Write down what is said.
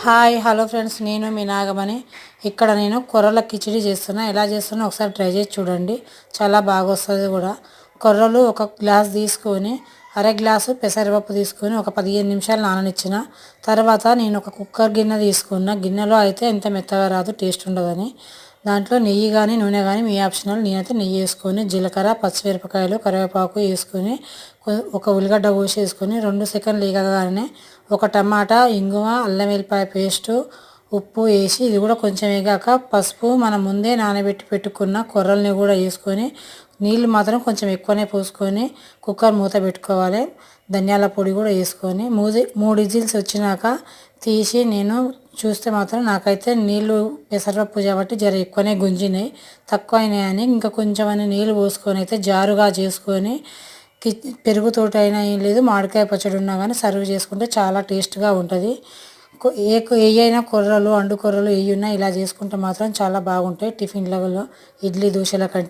Hi hello friends, నేను మీ నాగమణి. ఇక్కడ నేను కొర్రల కిచిడి చేస్తున్నా. ఎలా చేస్తున్నా ఒకసారి ట్రై చేసి చూడండి, చాలా బాగా వస్తుంది కూడా. కొర్రలు ఒక గ్లాస్ తీసుకొని అర గ్లాసు పెసరపప్పు తీసుకొని ఒక 15 నిమిషాలు నాననిచ్చిన తర్వాత నేను ఒక కుక్కర్ గిన్నె తీసుకున్న. గిన్నెలో అయితే ఎంత మెత్తగా రాదు, టేస్ట్ ఉండదని. దాంట్లో నెయ్యి కానీ నూనె కానీ మీ ఆప్షనల్. నేనైతే నెయ్యి వేసుకొని జీలకర్ర, పచ్చిమిరపకాయలు, కరివేపాకు వేసుకొని ఒక ఉల్లిగడ్డ కోసి వేసుకొని 2 సెకండ్లు వేగగానే ఒక టమాటా, ఇంగువ, అల్లం వెల్లిపాయ పేస్టు, ఉప్పు వేసి ఇది కూడా కొంచెం వేగాక పసుపు, మనం ముందే నానబెట్టి పెట్టుకున్న కొర్రల్ని కూడా వేసుకొని నీళ్ళు మాత్రం కొంచెం ఎక్కువనే పోసుకొని కుక్కర్ మూత పెట్టుకోవాలి. ధనియాల పొడి కూడా వేసుకొని 3 విజిల్స్ వచ్చినాక తీసి నేను చూస్తే మాత్రం నాకైతే నీళ్ళు పెసరపప్పు కాబట్టి జర ఎక్కువనే గుంజినాయి, తక్కువ అయినాయని ఇంకా కొంచెం అని నీళ్ళు పోసుకొని అయితే జారుగా చేసుకొని పెరుగుతోటి అయినా ఏం లేదు, మామిడికాయ పచ్చడి ఉన్నా కానీ సర్వ్ చేసుకుంటే చాలా టేస్ట్గా ఉంటుంది. ఏ అయినా కొర్రలు, అండు కొర్రలు ఏ ఉన్నా ఇలా చేసుకుంటే మాత్రం చాలా బాగుంటాయి. టిఫిన్లలో, ఇడ్లీ, దోశల కంటే